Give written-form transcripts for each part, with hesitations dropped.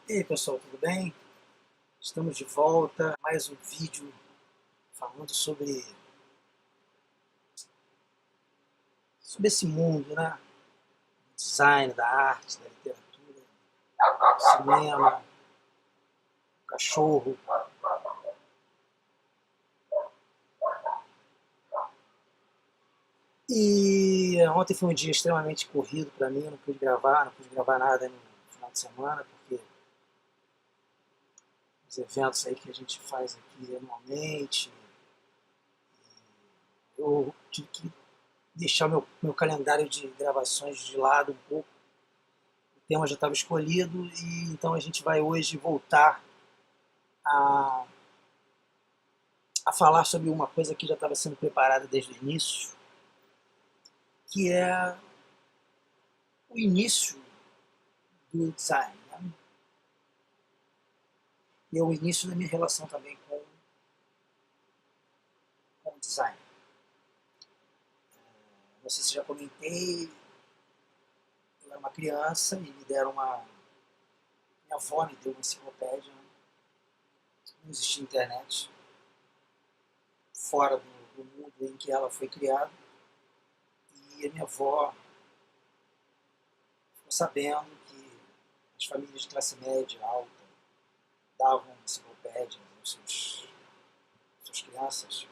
E aí pessoal, tudo bem? Estamos de volta, mais um vídeo falando sobre esse mundo, né? Do design, da arte, da literatura, do cinema, do cachorro. E ontem foi um dia extremamente corrido para mim, não pude gravar nada no final de semana, porque os eventos aí que a gente faz aqui anualmente, eu tive que deixar meu calendário de gravações de lado um pouco. O tema já estava escolhido e então a gente vai hoje voltar a, a falar sobre uma coisa que já estava sendo preparada desde o início, que é o início do design, né? E é o início da minha relação também com o design. Não sei se já comentei, eu era uma criança e me deram uma... Minha avó me deu uma enciclopédia, né? Não existia internet, fora do mundo em que ela foi criada, e a minha avó ficou sabendo que as famílias de classe média alta davam enciclopédia às suas crianças,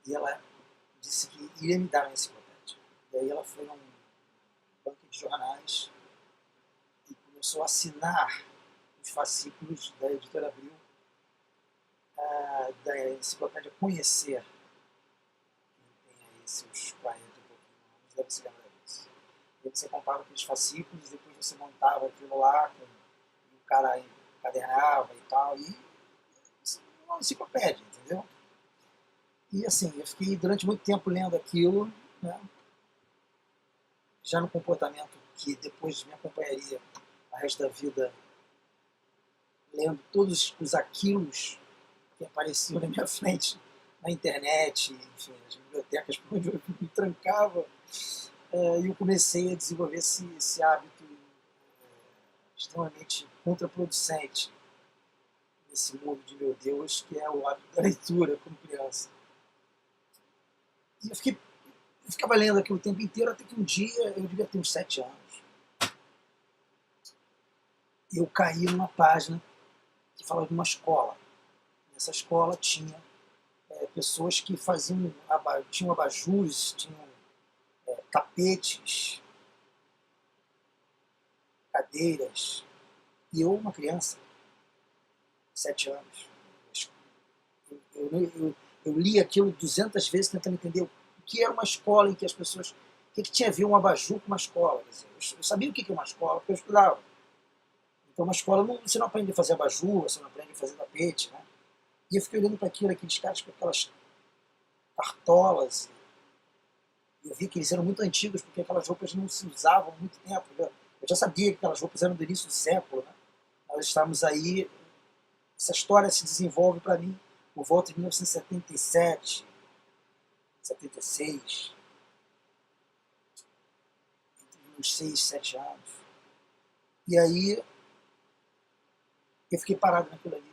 e ela disse que iria me dar uma enciclopédia. E aí ela foi num banco de jornais e começou a assinar os fascículos da editora Abril, da enciclopédia Conhecer, que tem aí seus 40 e pouquinho anos, deve se lembrar disso. E aí você comprava aqueles fascículos, depois você montava aquilo lá, e o cara encadernava e tal, e uma enciclopédia, entendeu? E assim, eu fiquei durante muito tempo lendo aquilo, né? Já no comportamento que depois me acompanharia o resto da vida, lendo todos os aquilos que apareciam na minha frente na internet, enfim, nas bibliotecas por onde eu me trancava, e eu comecei a desenvolver esse hábito extremamente contraproducente nesse mundo de meu Deus, que é o hábito da leitura como criança. E eu ficava lendo aquilo o tempo inteiro, até que um dia, eu devia ter uns 7 anos, eu caí numa página que falava de uma escola. Nessa escola tinha pessoas que tinham abajures, tinham tapetes, cadeiras, e eu, uma criança, 7 anos, eu li aquilo 200 vezes tentando entender o que era uma escola em que as pessoas... O que tinha a ver um abajur com uma escola? Quer dizer, eu sabia o que é uma escola, porque eu estudava. Então, uma escola, você não aprende a fazer abajur, você não aprende a fazer tapete, né? E eu fiquei olhando para aquilo, aqueles caras com aquelas cartolas, e eu vi que eles eram muito antigos, porque aquelas roupas não se usavam há muito tempo. Eu já sabia que aquelas roupas eram do início do século, né? Nós estamos aí, essa história se desenvolve para mim por volta de 1977, 76, entre uns 6, 7 anos. E aí eu fiquei parado naquilo ali.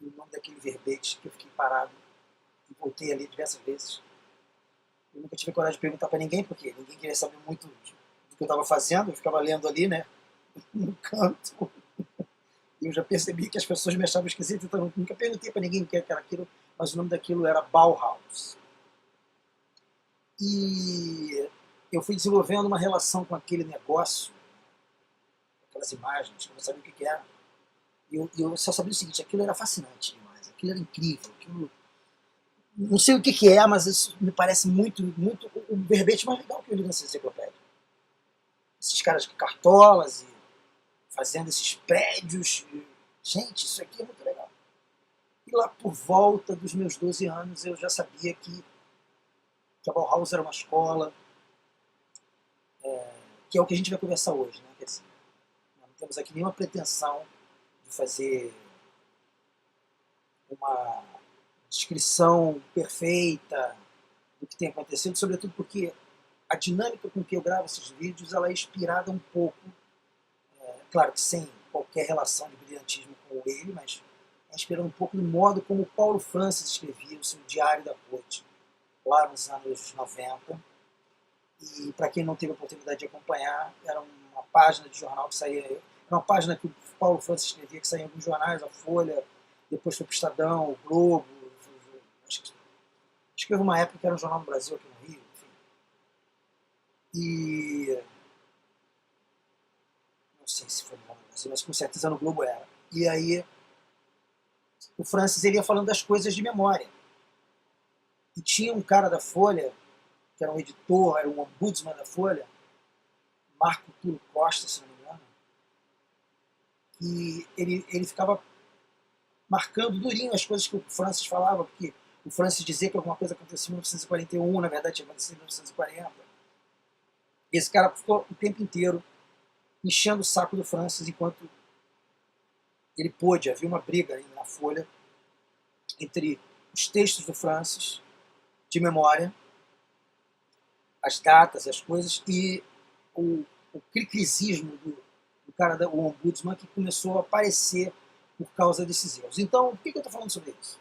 E o nome daquele verbete que eu fiquei parado e voltei ali diversas vezes. Eu nunca tive coragem de perguntar para ninguém, porque ninguém queria saber muito do que eu estava fazendo. Eu ficava lendo ali, né, no canto. E eu já percebi que as pessoas me achavam esquisito, então eu nunca perguntei para ninguém o que era aquilo, mas o nome daquilo era Bauhaus. E eu fui desenvolvendo uma relação com aquele negócio, aquelas imagens, eu não sabia o que era. E eu só sabia o seguinte: aquilo era fascinante demais, aquilo era incrível, aquilo... Não sei o que é, mas isso me parece muito o verbete mais legal que eu li nessa enciclopédia. Esses caras com cartolas e fazendo esses prédios. Gente, isso aqui é muito legal. E lá por volta dos meus 12 anos eu já sabia que a Bauhaus era uma escola, que é o que a gente vai conversar hoje, né? Quer dizer, não temos aqui nenhuma pretensão de fazer uma descrição perfeita do que tem acontecido, sobretudo porque a dinâmica com que eu gravo esses vídeos ela é inspirada um pouco claro que sem qualquer relação de brilhantismo com ele, mas é inspirado um pouco no modo como Paulo Francis escrevia o seu Diário da Corte, lá nos anos 90. E para quem não teve a oportunidade de acompanhar, era uma página de jornal que saía, era uma página que o Paulo Francis escrevia, que saía em alguns jornais, a Folha, depois foi para o Estadão, o Globo, acho que houve uma época que era um jornal no Brasil, aqui no Rio, enfim. E não sei se foi no Jornal do Brasil, mas com certeza no Globo era. E aí o Francis ele ia falando das coisas de memória. E tinha um cara da Folha, que era um editor, era um ombudsman da Folha, Marco Túlio Costa, se não me engano, que ele ficava marcando durinho as coisas que o Francis falava, porque o Francis dizia que alguma coisa aconteceu em 1941, na verdade tinha acontecido em 1940. E esse cara ficou o tempo inteiro enchendo o saco do Francis enquanto ele pôde. Havia uma briga aí na Folha entre os textos do Francis, de memória, as datas, as coisas, e o criticismo do cara, o ombudsman, que começou a aparecer por causa desses erros. Então, por que eu estou falando sobre isso?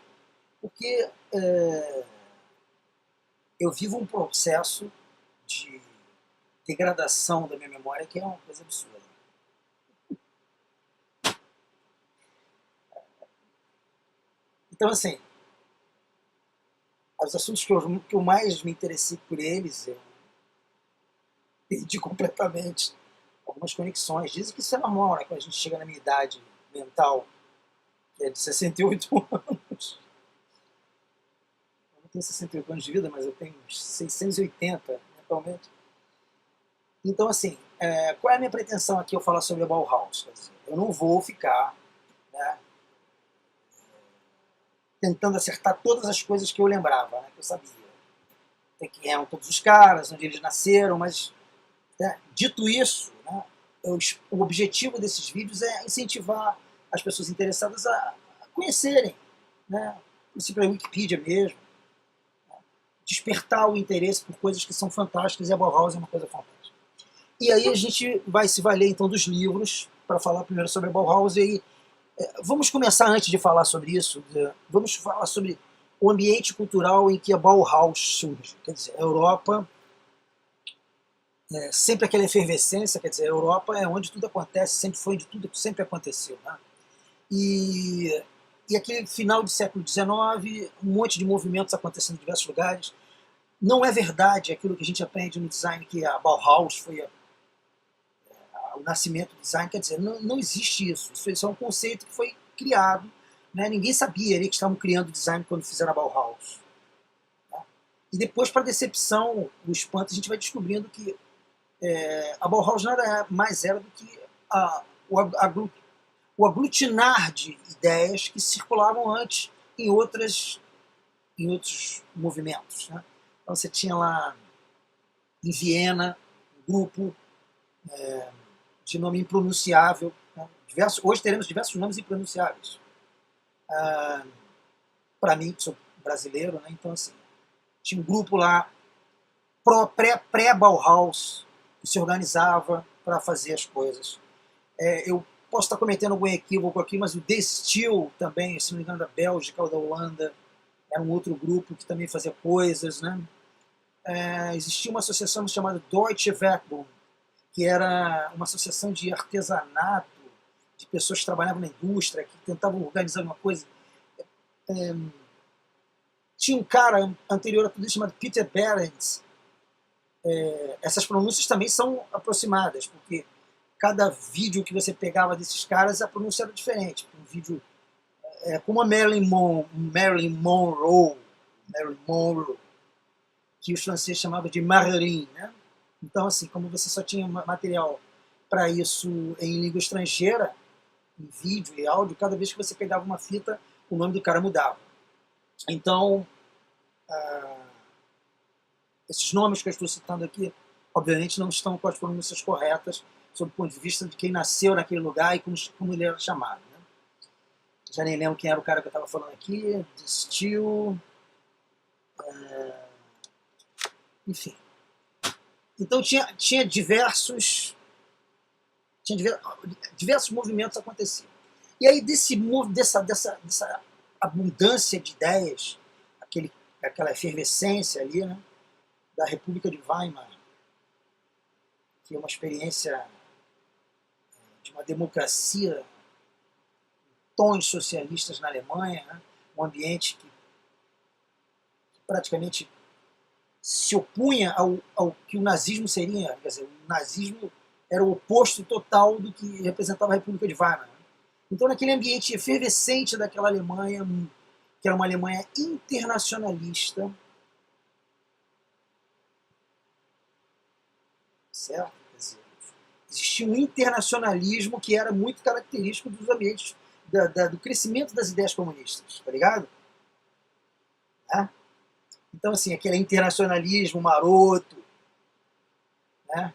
Porque eu vivo um processo de degradação da minha memória que é uma coisa absurda. Então, assim, os assuntos que eu mais me interessei por eles, eu perdi completamente algumas conexões. Dizem que isso é normal, né? Quando a gente chega na minha idade mental, que é de 68 anos. Eu não tenho 68 anos de vida, mas eu tenho 680 mentalmente. Então, assim, qual é a minha pretensão aqui ao falar sobre a Bauhaus? Quer dizer, eu não vou ficar, né, tentando acertar todas as coisas que eu lembrava, né, que eu sabia. Quem eram todos os caras, onde eles nasceram, mas, né, dito isso, né, o objetivo desses vídeos é incentivar as pessoas interessadas a conhecerem, né, a Wikipedia mesmo, né, despertar o interesse por coisas que são fantásticas, e a Bauhaus é uma coisa fantástica. E aí a gente vai se valer então dos livros para falar primeiro sobre a Bauhaus. E aí, vamos começar antes de falar sobre isso, vamos falar sobre o ambiente cultural em que a Bauhaus surge. Quer dizer, a Europa, sempre aquela efervescência, quer dizer, a Europa é onde tudo acontece, sempre foi onde tudo sempre aconteceu. Né? E aquele final do século XIX, um monte de movimentos acontecendo em diversos lugares. Não é verdade aquilo que a gente aprende no design, que a Bauhaus foi o nascimento do design. Quer dizer, não existe isso. Isso é um conceito que foi criado. Né? Ninguém sabia ali que estavam criando design quando fizeram a Bauhaus. Tá? E depois, para decepção, o espanto, a gente vai descobrindo que a Bauhaus nada mais era do que o aglutinar de ideias que circulavam antes em outros movimentos. Né? Então você tinha lá em Viena um grupo de nome impronunciável. Né? Hoje teremos diversos nomes impronunciáveis. Para mim, que sou brasileiro, né? Então assim, tinha um grupo lá pré-Bauhaus que se organizava para fazer as coisas. Eu posso estar cometendo algum equívoco aqui, mas o The Steel também, se não me engano, da Bélgica ou da Holanda, era um outro grupo que também fazia coisas. Né? Existia uma associação chamada Deutsche Werkbund, que era uma associação de artesanato, de pessoas que trabalhavam na indústria, que tentavam organizar uma coisa. Tinha um cara anterior a tudo isso chamado Peter Behrens. Essas pronúncias também são aproximadas, porque cada vídeo que você pegava desses caras, a pronúncia era diferente. Um vídeo como a Marilyn Monroe, que os franceses chamavam de Marilyn. Né? Então, assim, como você só tinha material para isso em língua estrangeira, em vídeo e áudio, cada vez que você pegava uma fita, o nome do cara mudava. Então, esses nomes que eu estou citando aqui, obviamente não estão com as pronúncias corretas, sob o ponto de vista de quem nasceu naquele lugar e como ele era chamado. Né? Já nem lembro quem era o cara que eu estava falando aqui, The Steel, enfim. Então tinha diversos Tinha diversos movimentos aconteciam. E aí dessa abundância de ideias, aquela efervescência ali, né, da República de Weimar, que é uma experiência de uma democracia em tons socialistas na Alemanha, né, um ambiente que praticamente se opunha ao que o nazismo seria. Quer dizer, o nazismo era o oposto total do que representava a República de Weimar. Então, naquele ambiente efervescente daquela Alemanha, que era uma Alemanha internacionalista, certo? Quer dizer, existia um internacionalismo que era muito característico dos ambientes do crescimento das ideias comunistas, tá ligado? Né? Então, assim, aquele internacionalismo maroto, né,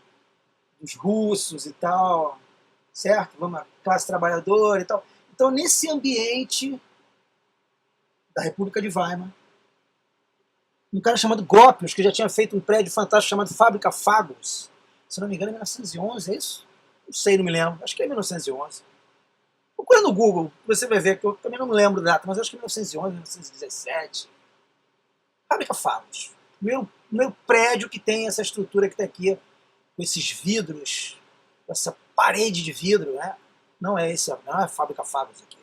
dos russos e tal, certo? Vamos, classe trabalhadora e tal. Então, nesse ambiente da República de Weimar, um cara chamado Gropius, que já tinha feito um prédio fantástico chamado Fábrica Fagos, se não me engano, é 1911, é isso? Não sei, não me lembro. Acho que é 1911. Procura no Google, você vai ver, que eu também não me lembro da data, mas acho que é 1911, 1917. Fábrica Fagos. Meu prédio que tem essa estrutura que está aqui, com esses vidros, essa parede de vidro, né? Não é a Fábrica Fagos aqui.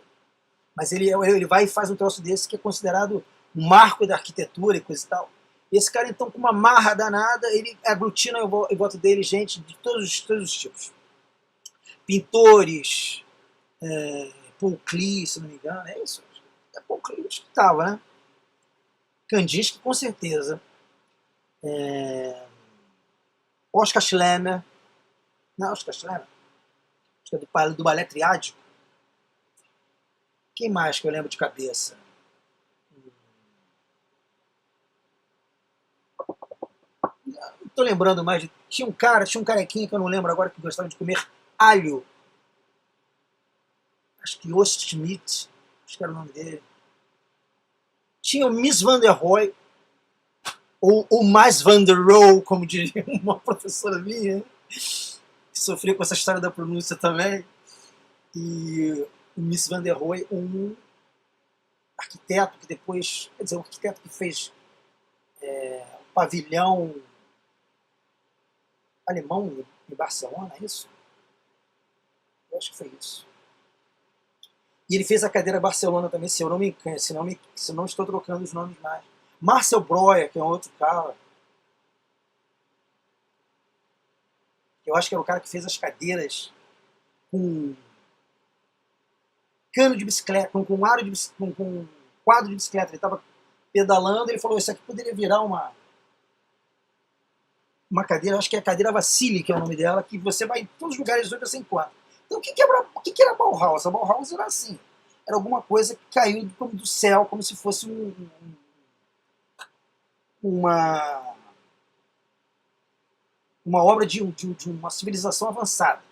Mas ele vai e faz um troço desse que é considerado um marco da arquitetura e coisa e tal. E esse cara, então, com uma marra danada, ele aglutina em volta dele gente de todos os tipos. Pintores, Paul Klee, se não me engano, é isso. É Paul Klee que estava, né? Kandinsky, com certeza. Oscar Schlemmer. Não, Oscar Schlemmer. Acho que é do balé triádico. Quem mais que eu lembro de cabeça? Não tô lembrando mais. Tinha um carequinha que eu não lembro agora, que gostava de comer alho. Acho que Jost Schmidt, acho que era o nome dele. Tinha o Miss Van der Rohe, ou Mais Van der Rohe, como diria uma professora minha, que sofria com essa história da pronúncia também. E o Miss Van der Rohe, um arquiteto que depois, quer dizer, um arquiteto que fez o pavilhão alemão em Barcelona, é isso? Eu acho que foi isso. E ele fez a cadeira Barcelona também, se eu não me engano, se não estou trocando os nomes mais. Marcel Breuer, que é um outro cara. Eu acho que era o cara que fez as cadeiras com cano de bicicleta, com aro de bicicleta, com quadro de bicicleta. Ele estava pedalando e ele falou, isso aqui poderia virar uma cadeira, acho que é a cadeira Vassili, que é o nome dela, que você vai em todos os lugares onde você encontra. Então, o que era a Bauhaus? A Bauhaus era assim. Era alguma coisa que caiu do céu, como se fosse uma obra de uma civilização avançada.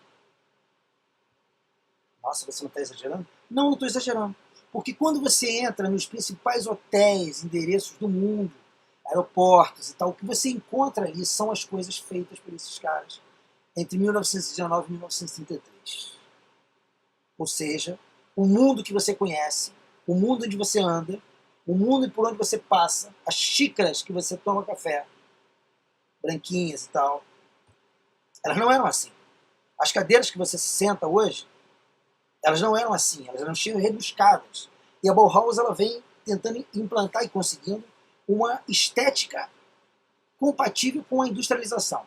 Nossa, você não está exagerando? Não estou exagerando. Porque quando você entra nos principais hotéis, endereços do mundo, aeroportos e tal, o que você encontra ali são as coisas feitas por esses caras entre 1919 e 1933. Ou seja, o mundo que você conhece, o mundo onde você anda, o mundo por onde você passa, as xícaras que você toma café, branquinhas e tal, elas não eram assim. As cadeiras que você se senta hoje, elas não eram assim, elas eram cheias rebuscadas. E a Bauhaus ela vem tentando implantar e conseguindo uma estética compatível com a industrialização.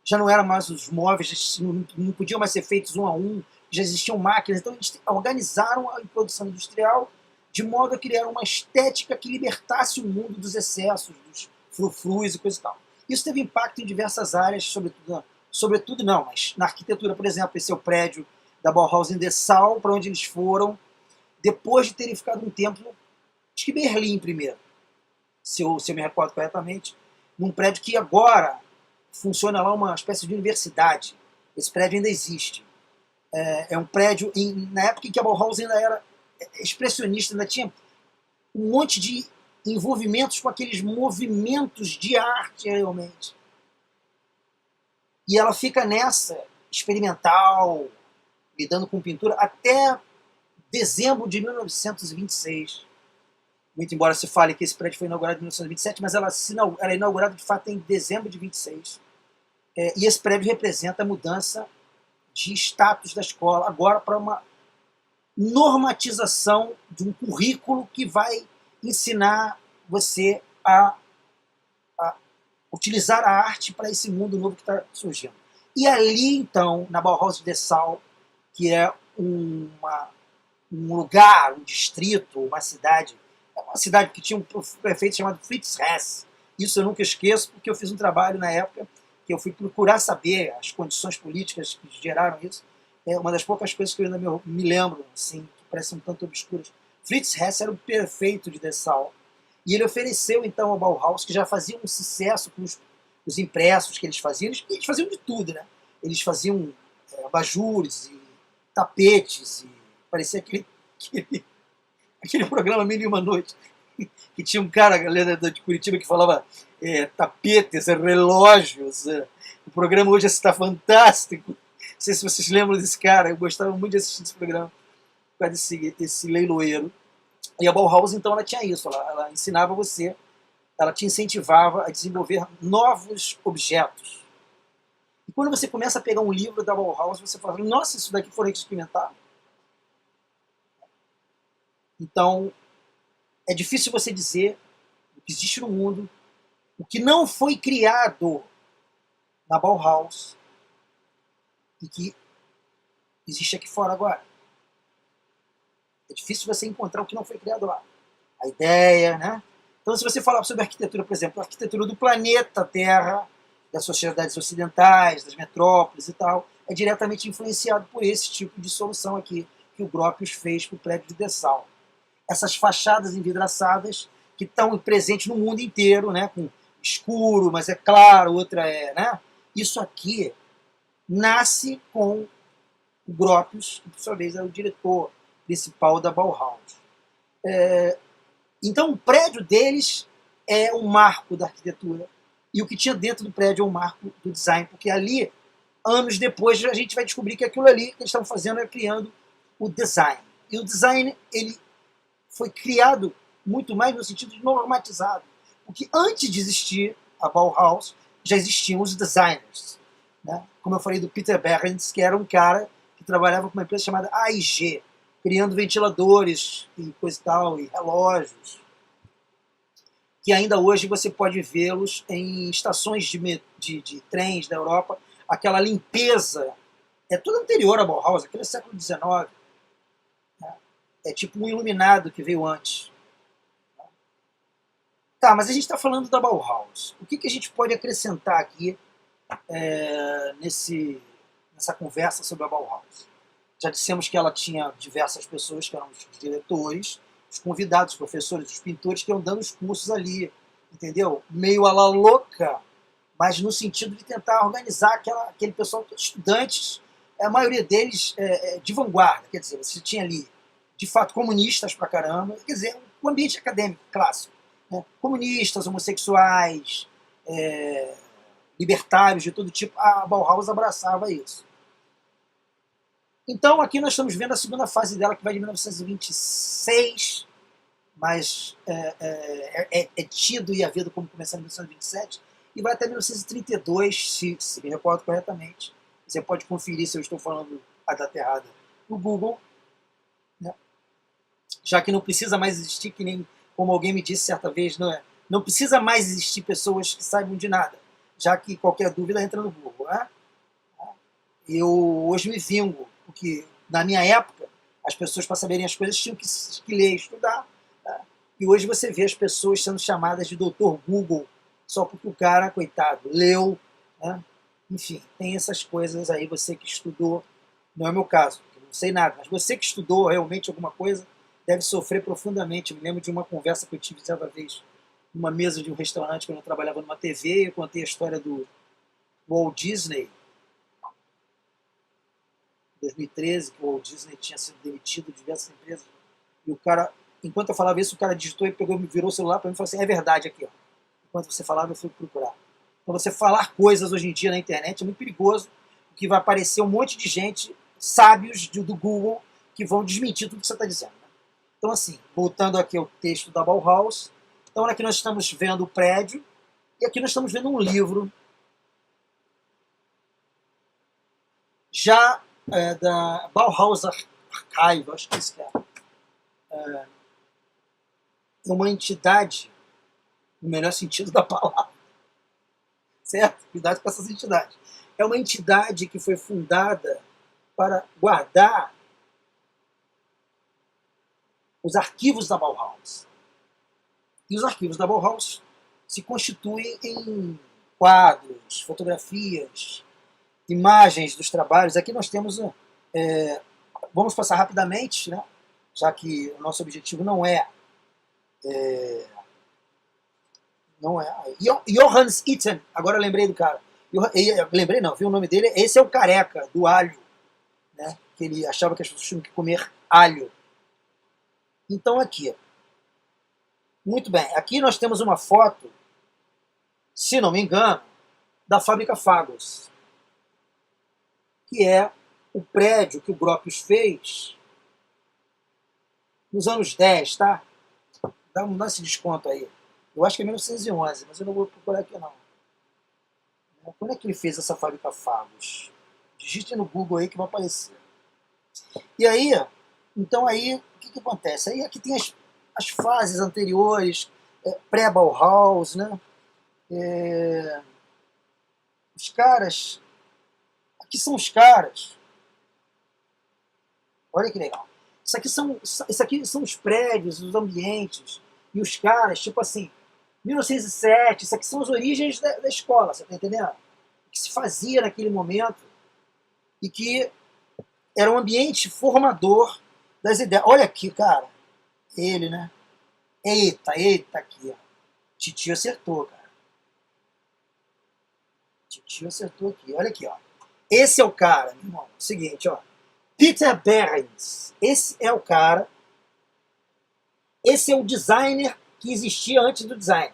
Já não eram mais os móveis, não podiam mais ser feitos um a um, já existiam máquinas, então eles organizaram a produção industrial de modo a criar uma estética que libertasse o mundo dos excessos, dos frufrus e coisa e tal. Isso teve impacto em diversas áreas, sobretudo não, mas na arquitetura, por exemplo, esse é o prédio da Bauhaus em Dessau, para onde eles foram, depois de terem ficado um tempo, acho que Berlim primeiro, se eu me recordo corretamente, num prédio que agora funciona lá uma espécie de universidade. Esse prédio ainda existe. É um prédio, na época em que a Bauhaus ainda era expressionista, ainda tinha um monte de envolvimentos com aqueles movimentos de arte, realmente. E ela fica nessa experimental, lidando com pintura até dezembro de 1926. Muito embora se fale que esse prédio foi inaugurado em 1927, mas ela é inaugurada de fato em dezembro de 26. E esse prédio representa a mudança de status da escola, agora para uma normatização de um currículo que vai ensinar você a utilizar a arte para esse mundo novo que está surgindo. E ali, então, na Bauhaus de Dessau, que é um lugar, um distrito, uma cidade que tinha um prefeito chamado Fritz Hess. Isso eu nunca esqueço, porque eu fiz um trabalho na época que eu fui procurar saber as condições políticas que geraram isso. É uma das poucas coisas que eu ainda me lembro, assim, que parecem um tanto obscuras. Fritz Hess era o prefeito de Dessau, e ele ofereceu então ao Bauhaus, que já fazia um sucesso com os impressos que eles faziam. Eles faziam de tudo, né? Eles faziam abajures e tapetes, e parecia aquele programa Mil e Uma Noite, que tinha um cara, a galera de Curitiba, que falava tapetes, relógios. O programa hoje está fantástico. Não sei se vocês lembram desse cara, eu gostava muito de assistir esse programa, por causa desse leiloeiro. E a Bauhaus, então, ela tinha isso, ela ensinava você, ela te incentivava a desenvolver novos objetos. E quando você começa a pegar um livro da Bauhaus, você fala, nossa, isso daqui foram experimentar. Então, é difícil você dizer o que existe no mundo, o que não foi criado na Bauhaus e que existe aqui fora agora. É difícil você encontrar o que não foi criado lá. A ideia, né? Então, se você falar sobre arquitetura, por exemplo, a arquitetura do planeta Terra, das sociedades ocidentais, das metrópoles e tal, é diretamente influenciado por esse tipo de solução aqui que o Gropius fez para o prédio de Dessau. Essas fachadas envidraçadas que estão presentes no mundo inteiro, né? Com escuro, mas é claro, outra é, né? Isso aqui nasce com o Gropius, que por sua vez é o diretor principal da Bauhaus. Então o prédio deles é um marco da arquitetura, e o que tinha dentro do prédio é um marco do design, porque ali, anos depois, a gente vai descobrir que aquilo ali que eles estavam fazendo é criando o design. E o design, ele foi criado muito mais no sentido de normatizado, porque antes de existir a Bauhaus, já existiam os designers, né? Como eu falei do Peter Behrens, que era um cara que trabalhava com uma empresa chamada AIG, criando ventiladores e coisa e tal, e relógios, que ainda hoje você pode vê-los em estações de trens da Europa. Aquela limpeza é tudo anterior à Bauhaus, aquele é século XIX. Né? É tipo um iluminado que veio antes. Tá, mas a gente está falando da Bauhaus. O que a gente pode acrescentar aqui nessa conversa sobre a Bauhaus? Já dissemos que ela tinha diversas pessoas que eram os diretores, os convidados, os professores, os pintores que iam dando os cursos ali, entendeu? Meio à la louca, mas no sentido de tentar organizar aquele pessoal, estudantes, a maioria deles de vanguarda, quer dizer, você tinha ali, de fato, comunistas pra caramba, quer dizer, um ambiente acadêmico clássico, né? Comunistas, homossexuais, libertários de todo tipo, a Bauhaus abraçava isso. Então, aqui nós estamos vendo a segunda fase dela, que vai de 1926, mas é tido e havido como começando em 1927, e vai até 1932, se me recordo corretamente. Você pode conferir se eu estou falando a data errada no Google, né? Já que não precisa mais existir, que nem como alguém me disse certa vez, não precisa mais existir pessoas que saibam de nada, já que qualquer dúvida entra no Google. Né? Eu hoje me vingo, porque na minha época as pessoas, para saberem as coisas, tinham que ler e estudar. Né? E hoje você vê as pessoas sendo chamadas de Dr. Google, só porque o cara, coitado, leu. Né? Enfim, tem essas coisas aí, você que estudou, não é meu caso, eu não sei nada, mas você que estudou realmente alguma coisa, deve sofrer profundamente. Eu me lembro de uma conversa que eu tive certa vez numa mesa de um restaurante, quando eu trabalhava numa TV, e eu contei a história do Walt Disney, 2013, que o Walt Disney tinha sido demitido de diversas empresas, e o cara, enquanto eu falava isso, o cara digitou e pegou, virou o celular para mim e falou assim, é verdade aqui, ó. Enquanto você falava, eu fui procurar. Então você falar coisas hoje em dia na internet é muito perigoso, porque vai aparecer um monte de gente sábios do Google que vão desmentir tudo que você está dizendo. Né? Então, assim, voltando aqui ao texto da Bauhaus, então aqui nós estamos vendo o prédio e aqui nós estamos vendo um livro já da Bauhaus Archive, acho que isso é uma entidade, no melhor sentido da palavra, certo? Cuidado com essas entidades. É uma entidade que foi fundada para guardar os arquivos da Bauhaus. E os arquivos da Bauhaus se constituem em quadros, fotografias, imagens dos trabalhos. Aqui nós temos, vamos passar rapidamente, né? Já que o nosso objetivo não é Johannes Itten, agora eu lembrei do cara. Lembrei não, viu o nome dele? Esse é o careca do alho, né? Que ele achava que as pessoas tinham que comer alho. Então aqui, muito bem, aqui nós temos uma foto, se não me engano, da fábrica Fagos, que é o prédio que o Gropius fez nos anos 10, tá? Dá esse desconto aí. Eu acho que é 1911, mas eu não vou procurar aqui não. Quando é que ele fez essa fábrica Fagos? Digite no Google aí que vai aparecer. E aí, então aí, o que acontece? Aí aqui tem as fases anteriores, pré-Bauhaus, né? Os caras, aqui são os caras. Olha que legal. Isso aqui são os prédios, os ambientes, e os caras, tipo assim, 1907, isso aqui são as origens da escola, você tá entendendo? O que se fazia naquele momento e que era um ambiente formador das ideias. Olha aqui, cara, ele, né? Eita, aqui, ó. Titio acertou, cara. Titio acertou aqui, olha aqui, ó. Esse é o cara, meu irmão, seguinte, ó. Peter Behrens, esse é o cara, esse é o designer que existia antes do design.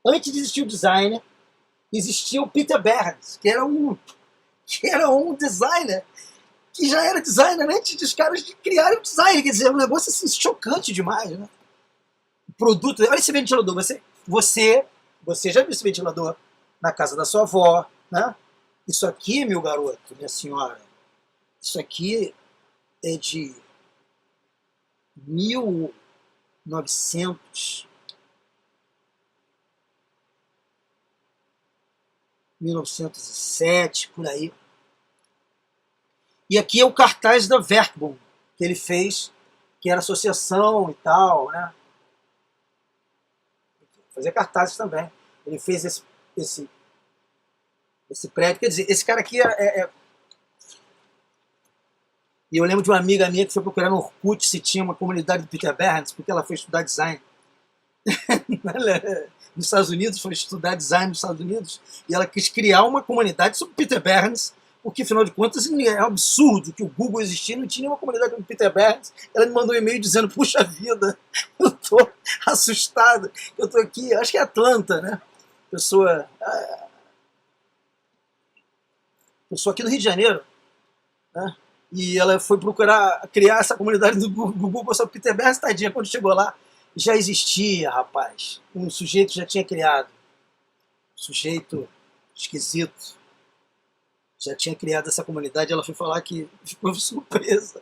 Antes de existir o designer, existia o Peter Behrens, que era um designer, que já era designer antes dos caras de criarem o design. Quer dizer, é um negócio assim, chocante demais, né? O produto, olha esse ventilador, você já viu esse ventilador na casa da sua avó, né? Isso aqui, meu garoto, minha senhora, isso aqui é de 1907, por aí. E aqui é o cartaz da Werkbund, que ele fez, que era associação e tal, né? Fazia cartazes também. Ele fez esse prédio. Quer dizer, esse cara aqui E eu lembro de uma amiga minha que foi procurar no Orkut se tinha uma comunidade do Peter Behrens, porque ela foi estudar design nos Estados Unidos, foi estudar design nos Estados Unidos, e ela quis criar uma comunidade sobre Peter Behrens, porque, afinal de contas, é um absurdo que o Google existia, não tinha nenhuma comunidade como Peter Behrens. Ela me mandou um e-mail dizendo, puxa vida, eu tô assustada, eu tô aqui, acho que é Atlanta, né? Pessoa aqui no Rio de Janeiro, né? E ela foi procurar criar essa comunidade do Google sobre Peter Behrens, tadinha, quando chegou lá, já existia, rapaz. Um sujeito já tinha criado. Um sujeito esquisito. Já tinha criado essa comunidade, ela foi falar que ficou surpresa.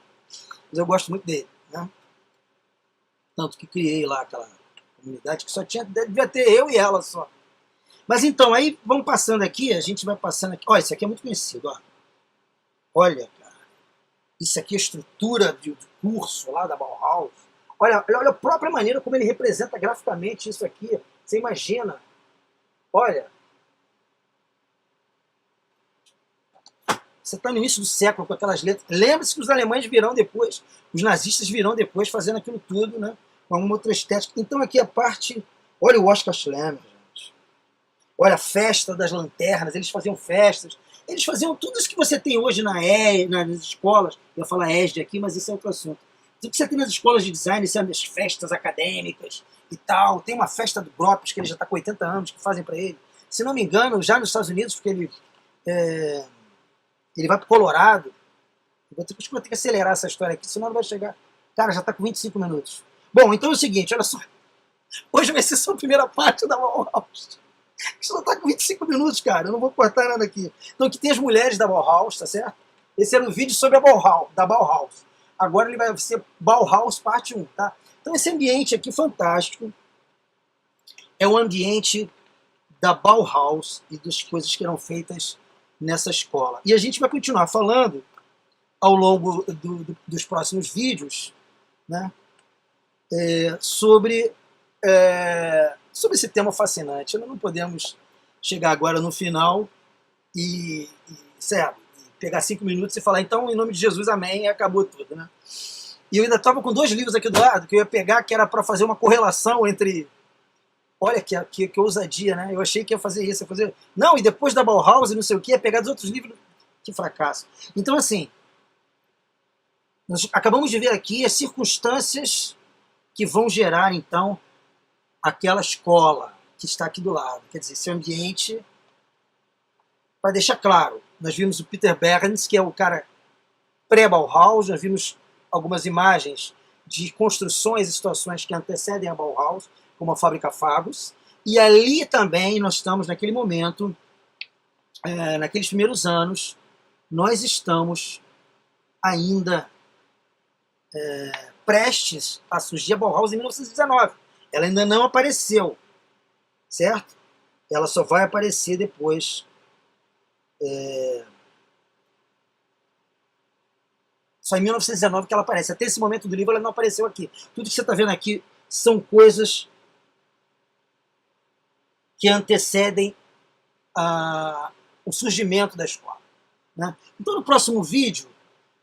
Mas eu gosto muito dele, né? Tanto que criei lá aquela comunidade que só devia ter eu e ela só. Mas então, aí vamos passando aqui, a gente vai passando aqui. Olha, isso aqui é muito conhecido, ó. Olha, cara. Isso aqui é a estrutura do curso lá da Bauhaus. Olha a própria maneira como ele representa graficamente isso aqui. Você imagina. Olha. Você está no início do século com aquelas letras. Lembre-se que os alemães virão depois, os nazistas virão depois fazendo aquilo tudo, né? Com alguma outra estética. Então aqui a parte... Olha o Oscar Schlemmer, gente. Olha a festa das lanternas, eles faziam festas. Eles faziam tudo isso que você tem hoje nas escolas. Eu ia falar ESD aqui, mas isso é outro assunto. Tudo que você tem nas escolas de design, são as festas acadêmicas e tal. Tem uma festa do Gropius, que ele já está com 80 anos, que fazem para ele. Se não me engano, já nos Estados Unidos, porque ele vai para o Colorado, Acho que vou ter que acelerar essa história aqui, senão não vai chegar. Cara, já está com 25 minutos. Bom, então é o seguinte, olha só. Hoje vai ser só a primeira parte da Bauhaus. Isso não está com 25 minutos, cara. Eu não vou cortar nada aqui. Então aqui tem as mulheres da Bauhaus, tá certo? Esse era um vídeo sobre a Bauhaus, da Bauhaus. Agora ele vai ser Bauhaus parte 1, tá? Então esse ambiente aqui fantástico é o ambiente da Bauhaus e das coisas que eram feitas nessa escola. E a gente vai continuar falando ao longo dos próximos vídeos, né, sobre esse tema fascinante. Nós não podemos chegar agora no final e pegar 5 minutos e falar, então, em nome de Jesus, amém, e acabou tudo, né? E eu ainda estava com 2 livros aqui do lado, que eu ia pegar, que era para fazer uma correlação entre... Olha que ousadia, né? Eu achei que ia fazer isso, ia fazer... Não, e depois da Bauhaus e não sei o que, ia pegar dos outros livros. Que fracasso. Então, assim, nós acabamos de ver aqui as circunstâncias que vão gerar, então, aquela escola que está aqui do lado. Quer dizer, esse ambiente, para deixar claro, nós vimos o Peter Behrens, que é o cara pré-Bauhaus, nós vimos algumas imagens de construções e situações que antecedem a Bauhaus, como a Fábrica Fagos, e ali também nós estamos naquele momento, naqueles primeiros anos, nós estamos ainda prestes a surgir a Bauhaus em 1919. Ela ainda não apareceu, certo? Ela só vai aparecer depois. Só em 1919 que ela aparece. Até esse momento do livro ela não apareceu aqui. Tudo que você está vendo aqui são coisas que antecedem o surgimento da escola, né? Então, no próximo vídeo,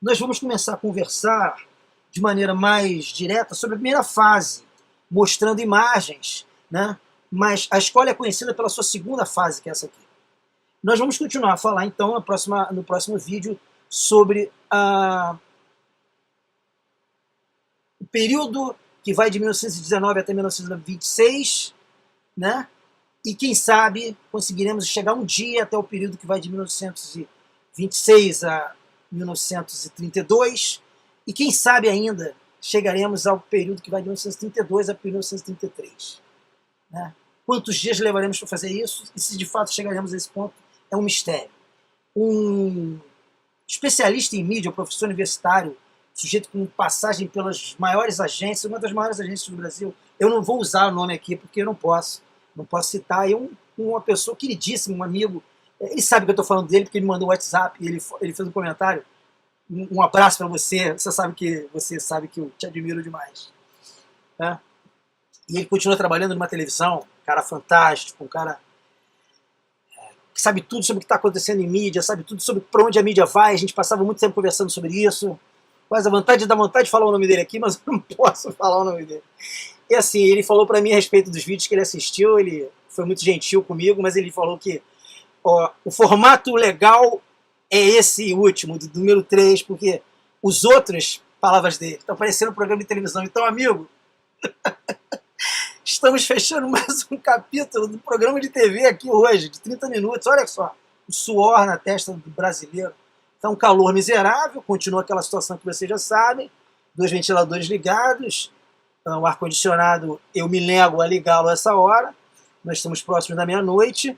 nós vamos começar a conversar de maneira mais direta sobre a primeira fase, mostrando imagens, né? Mas a escola é conhecida pela sua segunda fase, que é essa aqui. Nós vamos continuar a falar, então, no próximo vídeo, sobre o período que vai de 1919 até 1926, né? E quem sabe conseguiremos chegar um dia até o período que vai de 1926 a 1932, e quem sabe ainda chegaremos ao período que vai de 1932 a 1933. Né? Quantos dias levaremos para fazer isso? E se de fato chegaremos a esse ponto, é um mistério. Um especialista em mídia, um professor universitário, sujeito com passagem pelas maiores agências, uma das maiores agências do Brasil, eu não vou usar o nome aqui porque eu não posso citar, uma pessoa queridíssima, um amigo, ele sabe que eu estou falando dele porque ele me mandou um WhatsApp e ele fez um comentário, um abraço para você, você sabe que eu te admiro demais. Né? E ele continua trabalhando numa televisão, um cara fantástico, um cara que sabe tudo sobre o que está acontecendo em mídia, sabe tudo sobre para onde a mídia vai, a gente passava muito tempo conversando sobre isso, quase dá vontade de falar o nome dele aqui, mas eu não posso falar o nome dele. E assim, ele falou para mim a respeito dos vídeos que ele assistiu, ele foi muito gentil comigo, mas ele falou que o formato legal é esse último, do número 3, porque os outros, palavras dele, estão parecendo um programa de televisão. Então, amigo, estamos fechando mais um capítulo do programa de TV aqui hoje, de 30 minutos. Olha só, o suor na testa do brasileiro. Está um calor miserável, continua aquela situação que vocês já sabem, 2 ventiladores ligados, o ar-condicionado eu me nego a ligá-lo a essa hora, nós estamos próximos da meia-noite,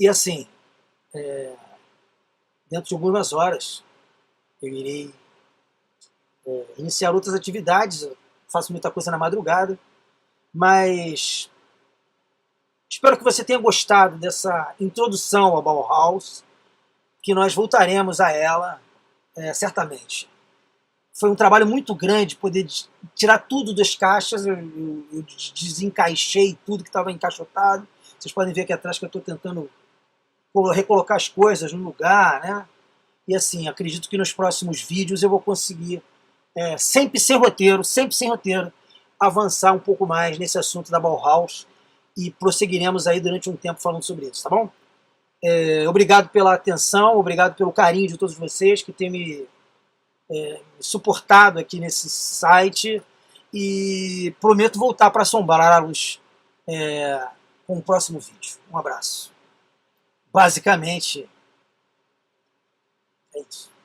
e assim, dentro de algumas horas eu irei iniciar outras atividades, eu faço muita coisa na madrugada, mas espero que você tenha gostado dessa introdução ao Bauhaus, que nós voltaremos a ela certamente. Foi um trabalho muito grande poder tirar tudo das caixas, eu desencaixei tudo que estava encaixotado. Vocês podem ver aqui atrás que eu estou tentando recolocar as coisas no lugar, né? E assim, acredito que nos próximos vídeos eu vou conseguir, sempre sem roteiro, avançar um pouco mais nesse assunto da Bauhaus e prosseguiremos aí durante um tempo falando sobre isso, tá bom? Obrigado pela atenção, obrigado pelo carinho de todos vocês que têm me suportado aqui nesse site e prometo voltar para assombrá-los com o próximo vídeo. Um abraço. Basicamente, É isso.